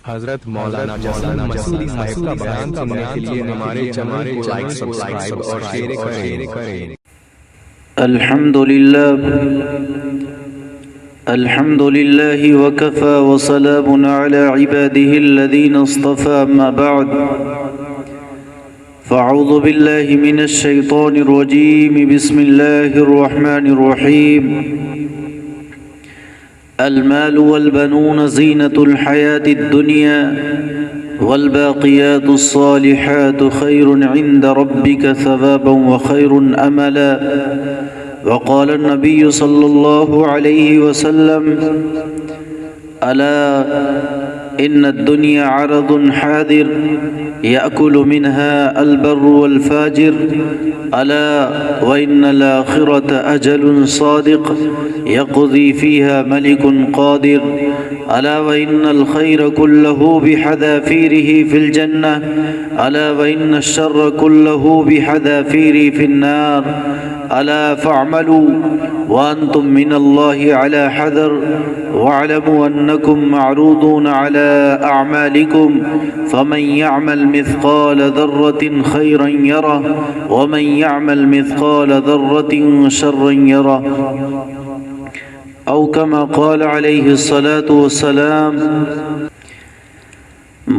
حضرت مولانا مسعود صاحب کا بیان سننے کے لیے ہمارے چینل کو لائک سبسکرائب اور شیئر کریں۔ الحمد لله وكفى وسلام على عباده الذين اصطفى، أما بعد فأعوذ بالله من الشيطان الرجيم، بسم الله الرحمن الرحيم. المال والبنون زينة الحياة الدنيا والباقيات الصالحات خير عند ربك ثوابا وخير أملا. وقال النبي صلى الله عليه وسلم: ألا إن الدنيا عرض حاضر يأكل منها البر والفاجر، ألا وإن الآخرة أجل صادق يقضي فيها ملك قادر، ألا وإن الخير كله بحذافيره في الجنة، ألا وإن الشر كله بحذافيره في النار، ألا فاعملوا وأنتم من الله على حذر، واعلموا أنكم معروضون على أعمالكم، فمن يعمل مثقال ذرة خيرا يره ومن يعمل مثقال ذرة شرا يره، أو كما قال عليه الصلاة والسلام.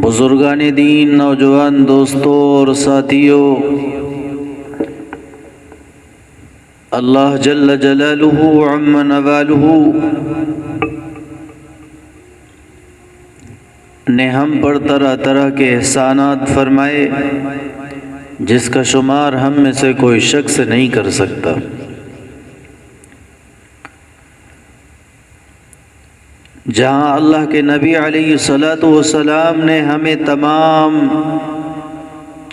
بزرگان دین، نوجوان دوستوں اور ساتھیوں، اللہ جل جلالہ عم نوالہ نے ہم پر طرح طرح کے احسانات فرمائے جس کا شمار ہم میں سے کوئی شخص نہیں کر سکتا. جہاں اللہ کے نبی علیہ الصلاۃ والسلام نے ہمیں تمام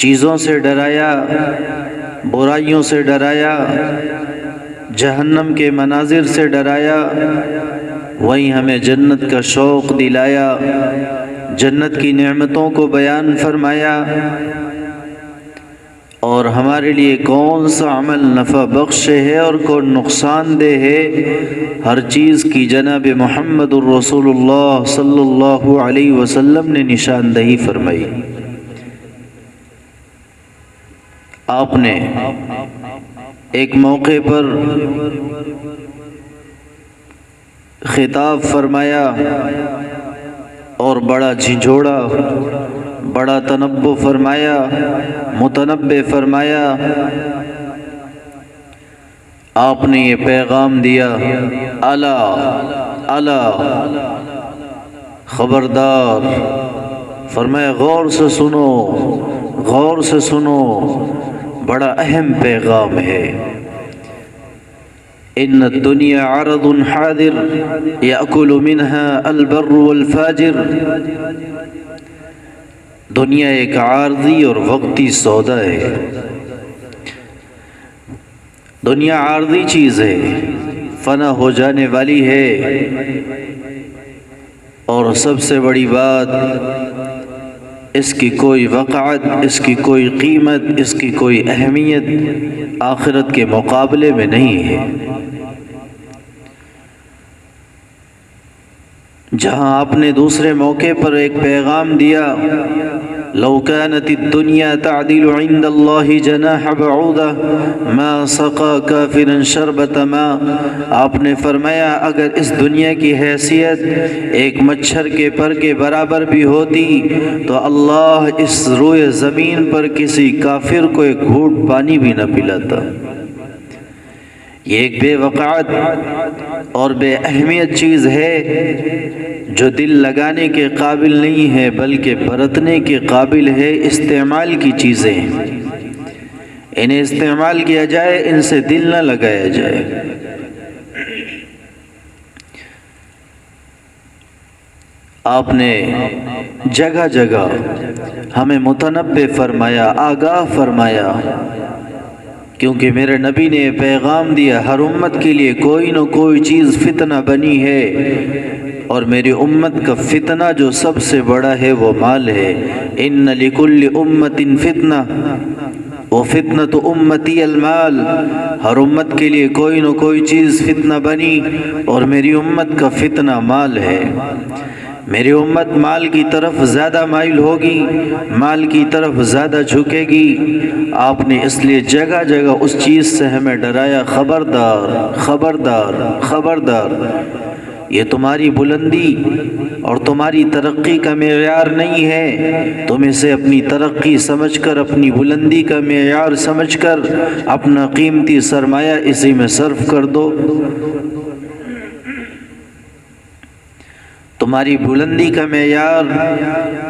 چیزوں سے ڈرایا، برائیوں سے ڈرایا، جہنم کے مناظر سے ڈرایا، وہیں ہمیں جنت کا شوق دلایا، جنت کی نعمتوں کو بیان فرمایا، اور ہمارے لیے کون سا عمل نفع بخش ہے اور کون نقصان دہ ہے، ہر چیز کی جناب محمد الرسول اللہ صلی اللہ علیہ وسلم نے نشاندہی فرمائی. آپ نے ایک موقع پر خطاب فرمایا اور بڑا جھنجھوڑا، بڑا تنبہ فرمایا، متنبہ فرمایا. آپ نے یہ پیغام دیا: الا الا، خبردار. فرمایا غور سے سنو، غور سے سنو، بڑا اہم پیغام ہے. ان الدنیا عرض حاضر یأکل منها البر والفاجر. دنیا ایک عارضی اور وقتی سودا ہے. دنیا عارضی چیز ہے، فنا ہو جانے والی ہے، اور سب سے بڑی بات، اس کی کوئی وقعت، اس کی کوئی قیمت، اس کی کوئی اہمیت آخرت کے مقابلے میں نہیں ہے. جہاں آپ نے دوسرے موقع پر ایک پیغام دیا: لو كانت الدنيا تعدل عند الله جناح بعوضة ما سقى كافرا شربة ماء. آپ نے فرمایا اگر اس دنیا کی حیثیت ایک مچھر کے پر کے برابر بھی ہوتی تو اللہ اس روئے زمین پر کسی کافر کو ایک گھونٹ پانی بھی نہ پلاتا. یہ ایک بے وقعت اور بے اہمیت چیز ہے جو دل لگانے کے قابل نہیں ہے بلکہ برتنے کے قابل ہے. استعمال کی چیزیں ہیں، انہیں استعمال کیا جائے، ان سے دل نہ لگایا جائے. آپ نے جگہ جگہ ہمیں متنبہ فرمایا، آگاہ فرمایا، کیونکہ میرے نبی نے پیغام دیا ہر امت کے لیے کوئی نہ کوئی چیز فتنہ بنی ہے، اور میری امت کا فتنہ جو سب سے بڑا ہے وہ مال ہے. ان لکل امت فتنہ وفتنۃ امتی المال. ہر امت کے لیے کوئی نہ کوئی چیز فتنہ بنی اور میری امت کا فتنہ مال ہے. میری امت مال کی طرف زیادہ مائل ہوگی، مال کی طرف زیادہ جھکے گی۔ آپ نے اس لیے جگہ جگہ اس چیز سے ہمیں ڈرایا، خبردار خبردار خبردار، یہ تمہاری بلندی اور تمہاری ترقی کا معیار نہیں ہے۔ تم اسے اپنی ترقی سمجھ کر، اپنی بلندی کا معیار سمجھ کر اپنا قیمتی سرمایہ اسی میں صرف کر دو۔ تمہاری بلندی کا معیار،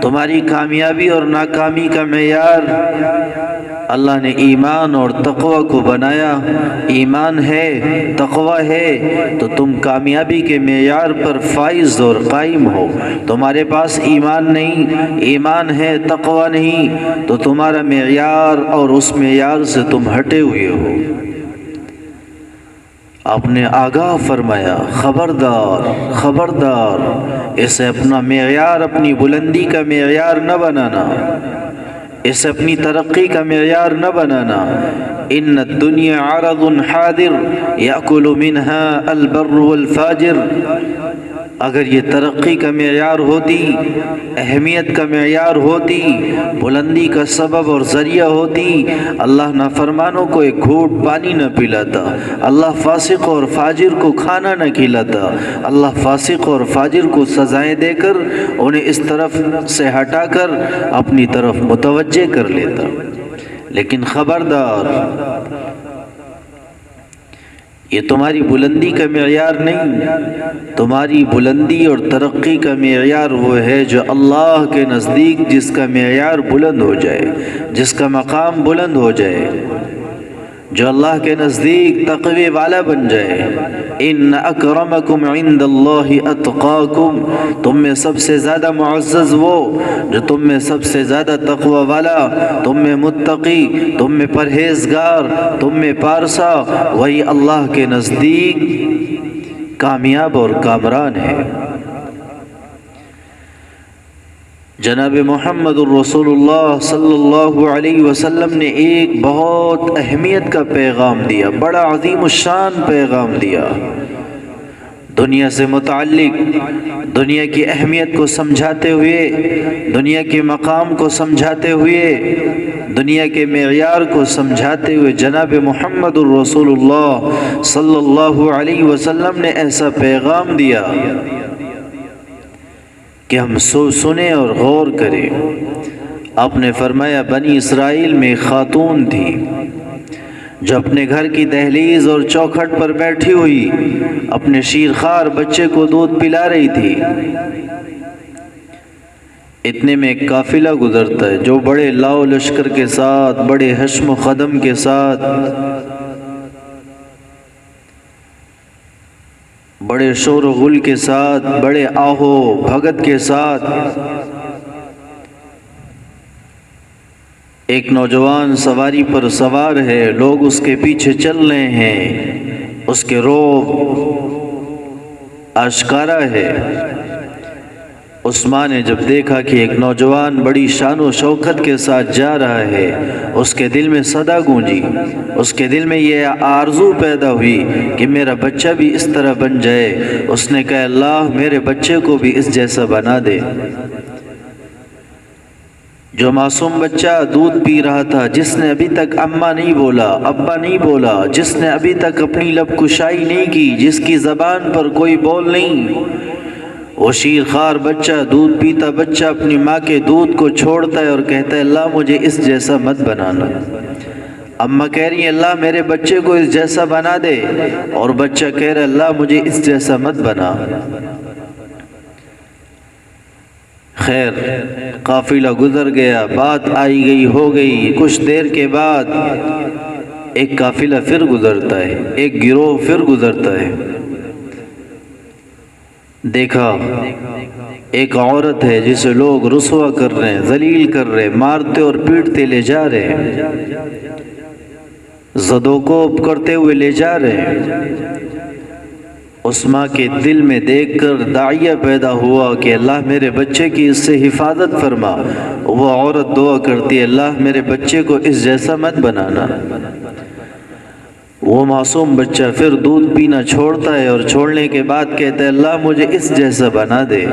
تمہاری کامیابی اور ناکامی کا معیار اللہ نے ایمان اور تقوی کو بنایا۔ ایمان ہے، تقوی ہے تو تم کامیابی کے معیار پر فائز اور قائم ہو۔ تمہارے پاس ایمان نہیں، ایمان ہے تقوی نہیں، تو تمہارا معیار اور اس معیار سے تم ہٹے ہوئے ہو۔ آپ نے آگاہ فرمایا، خبردار خبردار، اسے اپنا معیار، اپنی بلندی کا معیار نہ بنانا، اسے اپنی ترقی کا معیار نہ بنانا۔ ان الدنیا عرض حاضر یأکل منها البر والفاجر۔ اگر یہ ترقی کا معیار ہوتی، اہمیت کا معیار ہوتی، بلندی کا سبب اور ذریعہ ہوتی، اللہ نافرمانوں کو ایک گھونٹ پانی نہ پلاتا، اللہ فاسق اور فاجر کو کھانا نہ کھلاتا، اللہ فاسق اور فاجر کو سزائیں دے کر انہیں اس طرف سے ہٹا کر اپنی طرف متوجہ کر لیتا۔ لیکن خبردار، یہ تمہاری بلندی کا معیار نہیں، تمہاری بلندی اور ترقی کا معیار وہ ہے جو اللہ کے نزدیک جس کا معیار بلند ہو جائے، جس کا مقام بلند ہو جائے، جو اللہ کے نزدیک تقوی والا بن جائے۔ ان اکرمکم عند اللہ اتقاکم، تم میں سب سے زیادہ معزز وہ جو تم میں سب سے زیادہ تقوی والا، تم میں متقی، تم میں پرہیزگار، تم میں پارسا، وہی اللہ کے نزدیک کامیاب اور کامران ہے۔ جناب محمد الرسول اللہ صلی اللہ علیہ وسلم نے ایک بہت اہمیت کا پیغام دیا، بڑا عظیم الشان پیغام دیا، دنیا سے متعلق، دنیا کی اہمیت کو سمجھاتے ہوئے، دنیا کے مقام کو سمجھاتے ہوئے، دنیا کے معیار کو سمجھاتے ہوئے جناب محمد الرسول اللہ صلی اللہ علیہ وسلم نے ایسا پیغام دیا کہ ہم سنیں اور غور کریں۔ آپ نے فرمایا، بنی اسرائیل میں ایک خاتون تھی جو اپنے گھر کی دہلیز اور چوکھٹ پر بیٹھی ہوئی اپنے شیرخوار بچے کو دودھ پلا رہی تھی۔ اتنے میں ایک قافلہ گزرتا ہے جو بڑے لاؤ لشکر کے ساتھ، بڑے حشم و قدم کے ساتھ، بڑے شور و غل کے ساتھ، بڑے آہو بھگت کے ساتھ ایک نوجوان سواری پر سوار ہے، لوگ اس کے پیچھے چل رہے ہیں، اس کے روب آشکارا ہے۔ عثمان نے جب دیکھا کہ ایک نوجوان بڑی شان و شوکت کے ساتھ جا رہا ہے، اس کے دل میں صدا گونجی، اس کے دل میں یہ آرزو پیدا ہوئی کہ میرا بچہ بھی اس طرح بن جائے۔ اس نے کہا، اللہ میرے بچے کو بھی اس جیسا بنا دے۔ جو معصوم بچہ دودھ پی رہا تھا، جس نے ابھی تک اماں نہیں بولا، ابا نہیں بولا، جس نے ابھی تک اپنی لب کشائی نہیں کی، جس کی زبان پر کوئی بول نہیں، وہ شیرخوار بچہ، دودھ پیتا بچہ اپنی ماں کے دودھ کو چھوڑتا ہے اور کہتا ہے، اللہ مجھے اس جیسا مت بنانا۔ اماں کہہ رہی ہیں، اللہ میرے بچے کو اس جیسا بنا دے، اور بچہ کہہ رہا ہے، اللہ مجھے اس جیسا مت بنا۔ خیر، قافلہ گزر گیا، بات آئی گئی ہو گئی۔ کچھ دیر کے بعد ایک قافلہ پھر گزرتا ہے، ایک گروہ پھر گزرتا ہے۔ دیکھا ایک عورت ہے جسے لوگ رسوا کر رہے ہیں، ذلیل کر رہے ہیں، مارتے اور پیٹتے لے جا رہے ہیں، زدوکوب کرتے ہوئے لے جا رہے ہیں۔ اس ماں کے دل میں دیکھ کر داعیہ پیدا ہوا کہ اللہ میرے بچے کی اس سے حفاظت فرما۔ وہ عورت دعا کرتی ہے، اللہ میرے بچے کو اس جیسا مت بنانا۔ وہ معصوم بچہ پھر دودھ پینا چھوڑتا ہے اور چھوڑنے کے بعد کہتا ہے اللہ مجھے اس جیسا بنا دے۔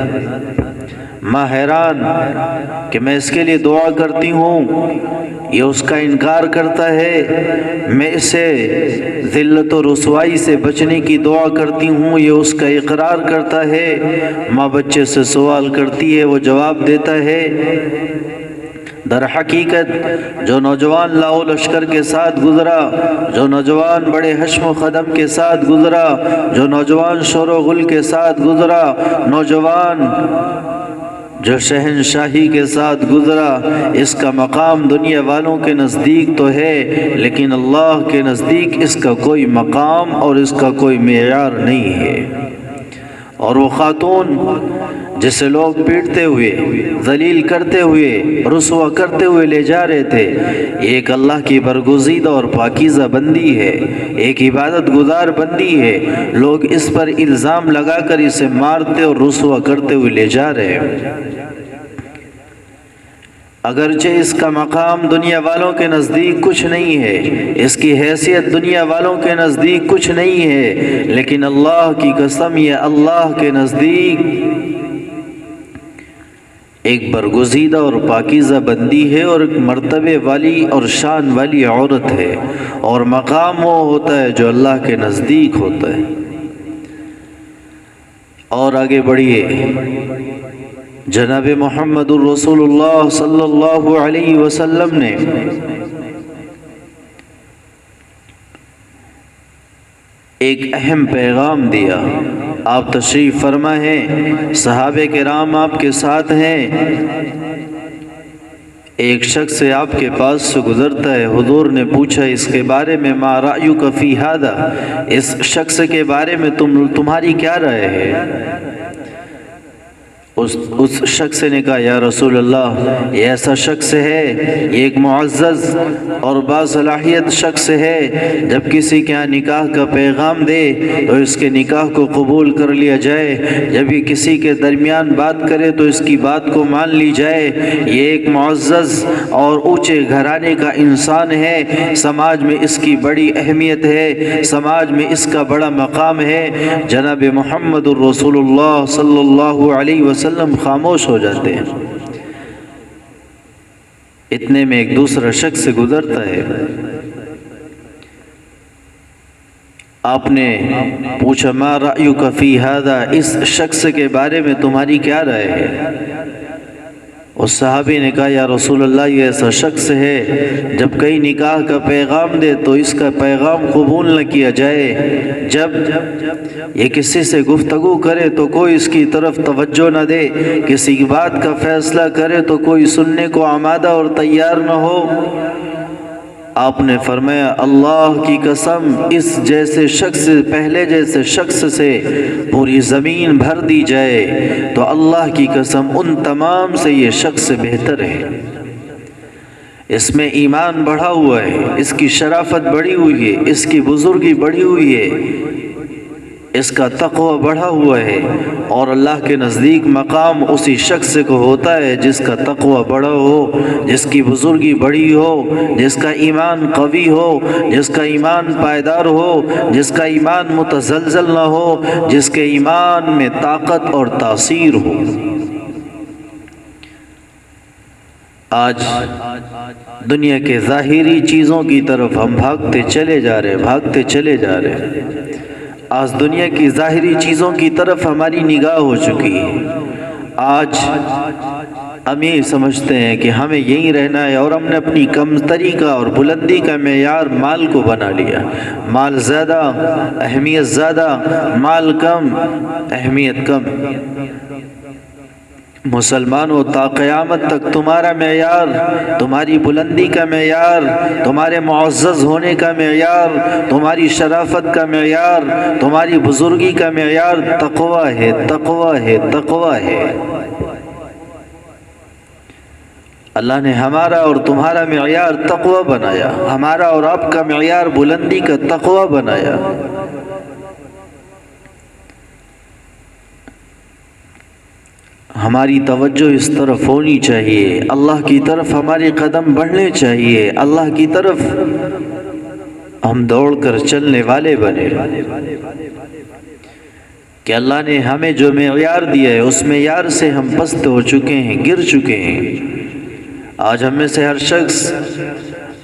ماں حیران کہ میں اس کے لیے دعا کرتی ہوں، یہ اس کا انکار کرتا ہے، میں اسے ذلت و رسوائی سے بچنے کی دعا کرتی ہوں، یہ اس کا اقرار کرتا ہے۔ ماں بچے سے سوال کرتی ہے، وہ جواب دیتا ہے۔ در حقیقت جو نوجوان لاؤ لشکر کے ساتھ گزرا، جو نوجوان بڑے حشم و قدم کے ساتھ گزرا، جو نوجوان شور و غل کے ساتھ گزرا، نوجوان جو شہنشاہی کے ساتھ گزرا، اس کا مقام دنیا والوں کے نزدیک تو ہے، لیکن اللہ کے نزدیک اس کا کوئی مقام اور اس کا کوئی معیار نہیں ہے۔ اور وہ خاتون جسے لوگ پیٹتے ہوئے، ذلیل کرتے ہوئے، رسوا کرتے ہوئے لے جا رہے تھے، ایک اللہ کی برگزیدہ اور پاکیزہ بندی ہے، ایک عبادت گزار بندی ہے، لوگ اس پر الزام لگا کر اسے مارتے اور رسوا کرتے ہوئے لے جا رہے ہیں۔ اگرچہ اس کا مقام دنیا والوں کے نزدیک کچھ نہیں ہے، اس کی حیثیت دنیا والوں کے نزدیک کچھ نہیں ہے، لیکن اللہ کی قسم یہ اللہ کے نزدیک ایک برگزیدہ اور پاکیزہ بندی ہے، اور ایک مرتبے والی اور شان والی عورت ہے، اور مقام وہ ہوتا ہے جو اللہ کے نزدیک ہوتا ہے۔ اور آگے بڑھیے، جناب محمد الرسول اللہ صلی اللہ علیہ وسلم نے ایک اہم پیغام دیا۔ آپ تشریف فرما ہیں، صحابہ کرام آپ کے ساتھ ہیں، ایک شخص آپ کے پاس سے گزرتا ہے۔ حضور نے پوچھا اس کے بارے میں، ما رأیک فی ھذا، اس شخص کے بارے میں تمہاری کیا رائے ہے؟ اس شخص نے کہا یا رسول اللہ، یہ ایسا شخص ہے، یہ ایک معزز اور باصلاحیت شخص ہے، جب کسی کے ہاں نکاح کا پیغام دے تو اس کے نکاح کو قبول کر لیا جائے، جب یہ کسی کے درمیان بات کرے تو اس کی بات کو مان لی جائے۔ یہ ایک معزز اور اونچے گھرانے کا انسان ہے، سماج میں اس کی بڑی اہمیت ہے، سماج میں اس کا بڑا مقام ہے۔ جناب محمد الرسول اللہ صلی اللہ علیہ وسلم خاموش ہو جاتے ہیں۔ اتنے میں ایک دوسرا شخص گزرتا ہے۔ آپ نے پوچھا ما رأیک فی ھذا، اس شخص کے بارے میں تمہاری کیا رائے ہے؟ اس صحابی نے کہا یا رسول اللہ، یہ ایسا شخص ہے جب کئی نکاح کا پیغام دے تو اس کا پیغام قبول نہ کیا جائے، جب یہ کسی سے گفتگو کرے تو کوئی اس کی طرف توجہ نہ دے، کسی کی بات کا فیصلہ کرے تو کوئی سننے کو آمادہ اور تیار نہ ہو۔ آپ نے فرمایا اللہ کی قسم، اس جیسے شخص، پہلے جیسے شخص سے پوری زمین بھر دی جائے تو اللہ کی قسم ان تمام سے یہ شخص بہتر ہے۔ اس میں ایمان بڑھا ہوا ہے، اس کی شرافت بڑھی ہوئی ہے، اس کی بزرگی بڑھی ہوئی ہے، اس کا تقوی بڑھا ہوا ہے، اور اللہ کے نزدیک مقام اسی شخص کو ہوتا ہے جس کا تقوی بڑا ہو، جس کی بزرگی بڑی ہو، جس کا ایمان قوی ہو، جس کا ایمان پائیدار ہو، جس کا ایمان متزلزل نہ ہو، جس کے ایمان میں طاقت اور تاثیر ہو۔ آج دنیا کے ظاہری چیزوں کی طرف ہم بھاگتے چلے جا رہے ہیں۔ آج دنیا کی ظاہری چیزوں کی طرف ہماری نگاہ ہو چکی ہے۔ آج ہم یہ سمجھتے ہیں کہ ہمیں یہیں رہنا ہے، اور ہم نے اپنی کمتری کا اور بلندی کا معیار مال کو بنا لیا۔ مال زیادہ، اہمیت زیادہ، مال کم، اہمیت کم۔ مسلمانوں، تا قیامت تک تمہارا معیار، تمہاری بلندی کا معیار، تمہارے معزز ہونے کا معیار، تمہاری شرافت کا معیار، تمہاری بزرگی کا معیار تقوی ہے، تقوی ہے، تقوی ہے۔ اللہ نے ہمارا اور تمہارا معیار تقوی بنایا، ہمارا اور آپ کا معیار بلندی کا تقوی بنایا۔ ہماری توجہ اس طرف ہونی چاہیے، اللہ کی طرف ہمارے قدم بڑھنے چاہیے، اللہ کی طرف ہم دوڑ کر چلنے والے بنے کہ اللہ نے ہمیں جو معیار دیا ہے اس معیار سے ہم پست ہو چکے ہیں، گر چکے ہیں۔ آج ہم میں سے ہر شخص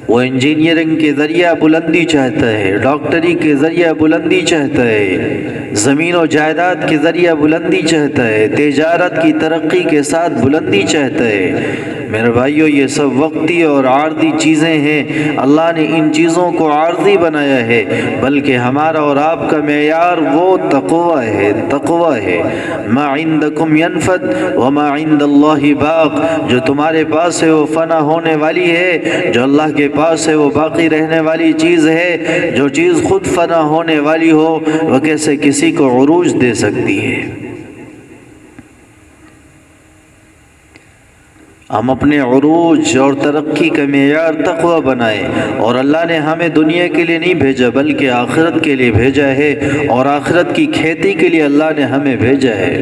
وہ انجینئرنگ کے ذریعہ بلندی چاہتا ہے، ڈاکٹری کے ذریعہ بلندی چاہتا ہے، زمین و جائیداد کے ذریعہ بلندی چاہتا ہے، تجارت کی ترقی کے ساتھ بلندی چاہتا ہے۔ میرے بھائیو، یہ سب وقتی اور عارضی چیزیں ہیں۔ اللہ نے ان چیزوں کو عارضی بنایا ہے، بلکہ ہمارا اور آپ کا معیار وہ تقوی ہے، تقوی ہے۔ ما عندکم ینفد وما عند اللہ باق، جو تمہارے پاس ہے وہ فنا ہونے والی ہے، جو اللہ کے پاس ہے وہ باقی رہنے والی چیز ہے۔ جو چیز خود فنا ہونے والی ہو وہ کیسے کسی کو عروج دے سکتی ہے؟ ہم اپنے عروج اور ترقی کا معیار تقوی بنائیں، اور اللہ نے ہمیں دنیا کے لیے نہیں بھیجا بلکہ آخرت کے لیے بھیجا ہے، اور آخرت کی کھیتی کے لیے اللہ نے ہمیں بھیجا ہے۔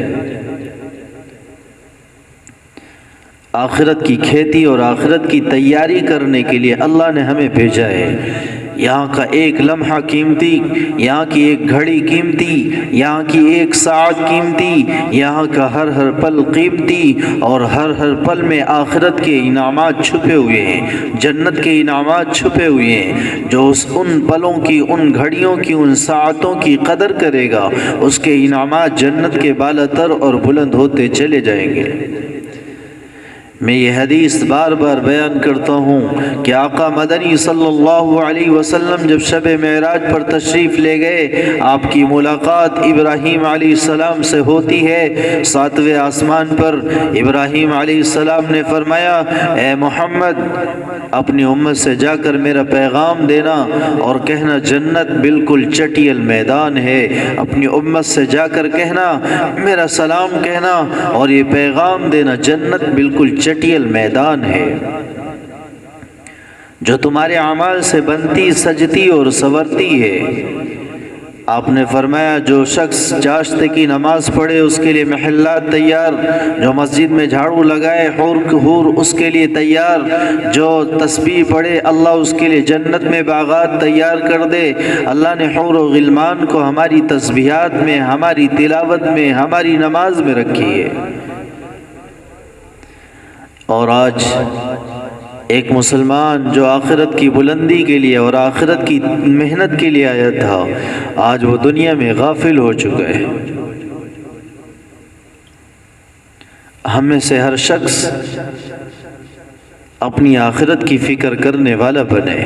آخرت کی کھیتی اور آخرت کی تیاری کرنے کے لیے اللہ نے ہمیں بھیجا ہے۔ یہاں کا ایک لمحہ قیمتی، یہاں کی ایک گھڑی قیمتی، یہاں کی ایک ساعت قیمتی، یہاں کا ہر ہر پل قیمتی، اور ہر ہر پل میں آخرت کے انعامات چھپے ہوئے ہیں، جنت کے انعامات چھپے ہوئے ہیں۔ جو ان پلوں کی، ان گھڑیوں کی، ان ساعتوں کی قدر کرے گا، اس کے انعامات جنت کے بالاتر اور بلند ہوتے چلے جائیں گے۔ میں یہ حدیث بار بار بیان کرتا ہوں کہ آقا مدنی صلی اللہ علیہ وسلم جب شب معراج پر تشریف لے گئے، آپ کی ملاقات ابراہیم علیہ السلام سے ہوتی ہے۔ 7ویں آسمان پر ابراہیم علیہ السلام نے فرمایا، اے محمد، اپنی امت سے جا کر میرا پیغام دینا اور کہنا جنت بالکل چٹیل میدان ہے۔ اپنی امت سے جا کر کہنا، میرا سلام کہنا اور یہ پیغام دینا جنت بالکل چٹیل میدان ہے، جو تمہارے اعمال سے بنتی، سجتی اور سنورتی ہے۔ آپ نے فرمایا، جو شخص چاشت کی نماز پڑھے اس کے لیے محلات تیار، جو مسجد میں جھاڑو لگائے حور اس کے لیے تیار، جو تسبیح پڑھے اللہ اس کے لیے جنت میں باغات تیار کر دے۔ اللہ نے حور و غلمان کو ہماری تسبیحات میں، ہماری تلاوت میں، ہماری نماز میں رکھی ہے۔ اور آج ایک مسلمان جو آخرت کی بلندی کے لیے اور آخرت کی محنت کے لیے آیا تھا، آج وہ دنیا میں غافل ہو چکا ہے۔ ہم میں سے ہر شخص اپنی آخرت کی فکر کرنے والا بنے۔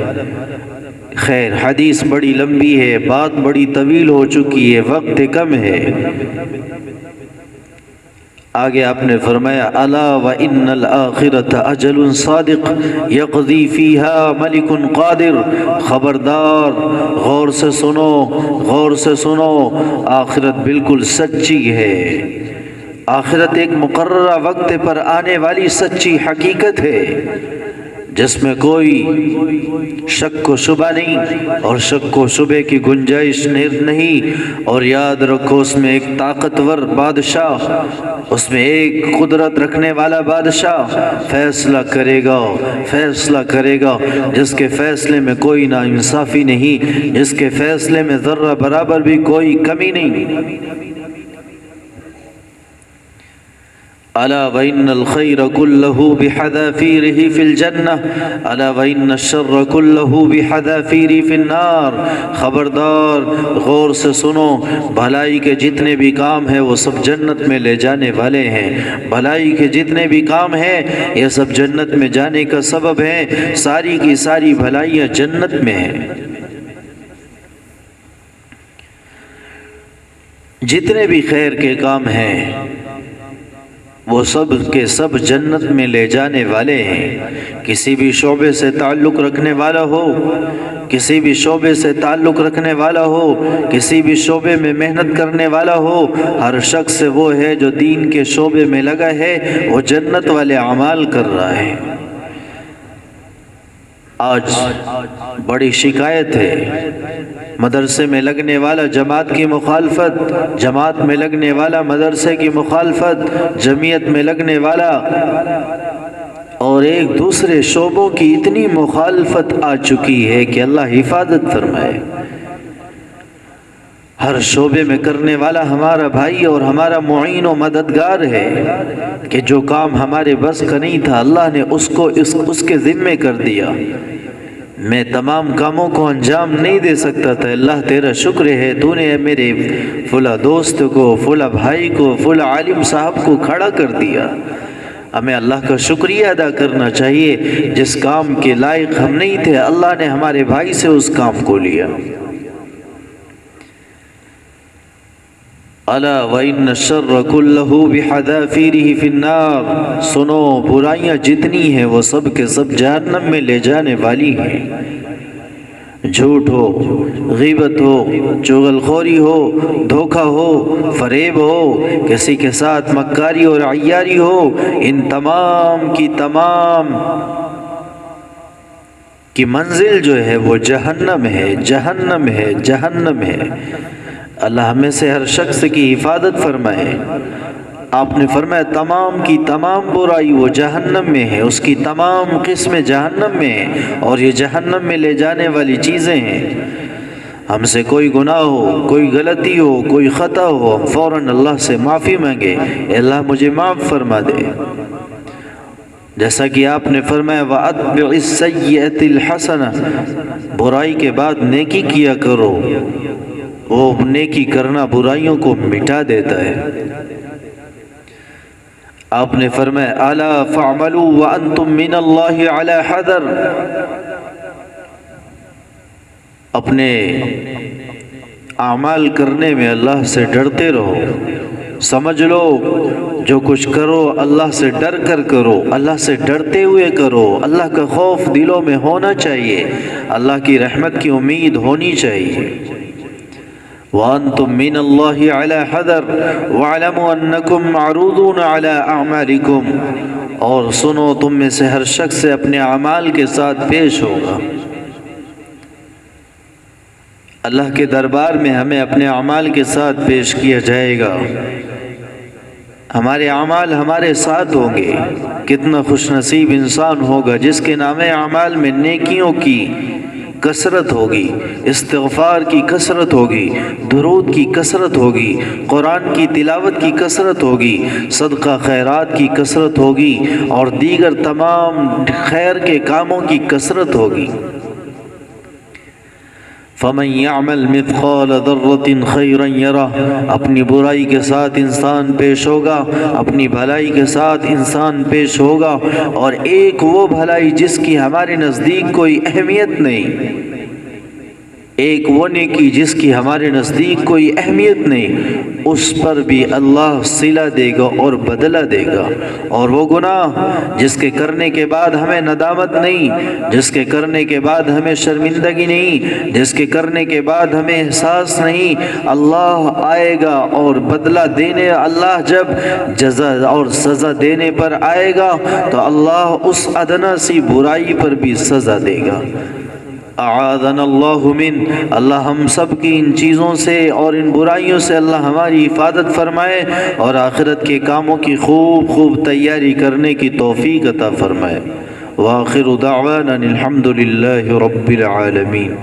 خیر، حدیث بڑی لمبی ہے، بات بڑی طویل ہو چکی ہے، وقت کم ہے۔ آگے آپ نے فرمایا، الا وان الاخرۃ اجل صادق یقضی فیہا ملک قادر، خبردار، غور سے سنو، غور سے سنو، آخرت بالکل سچی ہے۔ آخرت ایک مقررہ وقت پر آنے والی سچی حقیقت ہے، جس میں کوئی شک و شبہ نہیں، اور شک و شبے کی گنجائش نہیں۔ اور یاد رکھو، اس میں ایک طاقتور بادشاہ، اس میں ایک قدرت رکھنے والا بادشاہ فیصلہ کرے گا، فیصلہ کرے گا، جس کے فیصلے میں کوئی ناانصافی نہیں، جس کے فیصلے میں ذرہ برابر بھی کوئی کمی نہیں۔ الا وان الخير كله بحذافيره في الجنة الا وان الشر كله بحذافيره في النار، خبردار، غور سے سنو، بھلائی کے جتنے بھی کام ہیں وہ سب جنت میں لے جانے والے ہیں۔ بھلائی کے جتنے بھی کام ہیں یہ سب جنت میں جانے کا سبب ہیں۔ ساری کی ساری بھلائیاں جنت میں ہیں۔ جتنے بھی خیر کے کام ہیں وہ سب کے سب جنت میں لے جانے والے ہیں۔ کسی بھی شعبے سے تعلق رکھنے والا ہو، کسی بھی شعبے سے تعلق رکھنے والا ہو، کسی بھی شعبے میں محنت کرنے والا ہو، ہر شخص وہ ہے جو دین کے شعبے میں لگا ہے، وہ جنت والے اعمال کر رہا ہے۔ آج بڑی شکایت ہے، مدرسے میں لگنے والا جماعت کی مخالفت، جماعت میں لگنے والا مدرسے کی مخالفت، جمعیت میں لگنے والا اور ایک دوسرے شعبوں کی اتنی مخالفت آ چکی ہے کہ اللہ حفاظت فرمائے۔ ہر شعبے میں کرنے والا ہمارا بھائی اور ہمارا معین و مددگار ہے کہ جو کام ہمارے بس کا نہیں تھا اللہ نے اس کے ذمے کر دیا۔ میں تمام کاموں کو انجام نہیں دے سکتا تھا، اللہ تیرا شکر ہے تو نے میرے فلاں دوست کو، فلاں بھائی کو، فلاں عالم صاحب کو کھڑا کر دیا۔ ہمیں اللہ کا شکریہ ادا کرنا چاہیے، جس کام کے لائق ہم نہیں تھے اللہ نے ہمارے بھائی سے اس کام کو لیا۔ الا وان الشر كله بحذافيره في النار، سنو برائیاں جتنی ہیں وہ سب کے سب جہنم میں لے جانے والی ہیں۔ جھوٹ ہو، غیبت ہو، چغل خوری ہو، دھوکہ ہو، فریب ہو، کسی کے ساتھ مکاری اور عیاری ہو، ان تمام کی منزل جو ہے وہ جہنم ہے، جہنم ہے، جہنم ہے۔ اللہ ہمیں سے ہر شخص کی حفاظت فرمائے۔ آپ نے فرمایا تمام کی تمام برائی وہ جہنم میں ہے، اس کی تمام قسمیں جہنم میں ہیں، اور یہ جہنم میں لے جانے والی چیزیں ہیں۔ ہم سے کوئی گناہ ہو، کوئی غلطی ہو، کوئی خطا ہو، ہم فوراً اللہ سے معافی مانگے، اے اللہ مجھے معاف فرما دے۔ جیسا کہ آپ نے فرمایا وَأَتْبِعِ السَّيِّئَةِ الْحَسَنَةَ، برائی کے بعد نیکی کیا کرو، وہ نیکی کرنا برائیوں کو مٹا دیتا ہے۔ آپ نے فرمایا الا فاعملوا وانتم من اللہ علی حذر، اپنے اعمال کرنے میں اللہ سے ڈرتے رہو۔ سمجھ لو جو کچھ کرو اللہ سے ڈر کر کرو، اللہ سے ڈرتے ہوئے کرو، اللہ کا خوف دلوں میں ہونا چاہیے، اللہ کی رحمت کی امید ہونی چاہیے۔ وَأَنْتُمْ مِنَ اللَّهِ عَلَى حَذَرٍ وَاعْلَمُوا أَنَّكُمْ مَعْرُوضُونَ عَلَى أَعْمَالِكُمْ، اور سنو تم میں سے ہر شخص سے اپنے اعمال کے ساتھ پیش ہوگا۔ اللہ کے دربار میں ہمیں اپنے اعمال کے ساتھ پیش کیا جائے گا، ہمارے اعمال ہمارے ساتھ ہوں گے۔ کتنا خوش نصیب انسان ہوگا جس کے نام اعمال میں نیکیوں کی کثرت ہوگی، استغفار کی کثرت ہوگی، درود کی کثرت ہوگی، قرآن کی تلاوت کی کثرت ہوگی، صدقہ خیرات کی کثرت ہوگی، اور دیگر تمام خیر کے کاموں کی کثرت ہوگی۔ فَمَنْ يَعْمَلْ مِثْقَالَ ذَرَّةٍ خَيْرًا يَرَهُ، اپنی برائی کے ساتھ انسان پیش ہوگا، اپنی بھلائی کے ساتھ انسان پیش ہوگا، اور ایک وہ بھلائی جس کی ہمارے نزدیک کوئی اہمیت نہیں، ایک وہ نیکی جس کی ہمارے نزدیک کوئی اہمیت نہیں، اس پر بھی اللہ صلہ دے گا اور بدلہ دے گا۔ اور وہ گناہ جس کے کرنے کے بعد ہمیں ندامت نہیں، جس کے کرنے کے بعد ہمیں شرمندگی نہیں، جس کے کرنے کے بعد ہمیں احساس نہیں، اللہ آئے گا اور بدلہ دینے، اللہ جب جزا اور سزا دینے پر آئے گا تو اللہ اس ادنا سی برائی پر بھی سزا دے گا۔ اعاذنا اللہ من، اللہ ہم سب کی ان چیزوں سے اور ان برائیوں سے اللہ ہماری حفاظت فرمائے، اور آخرت کے کاموں کی خوب تیاری کرنے کی توفیق عطا فرمائے۔ وآخر دعوانا الحمد للہ رب العالمین۔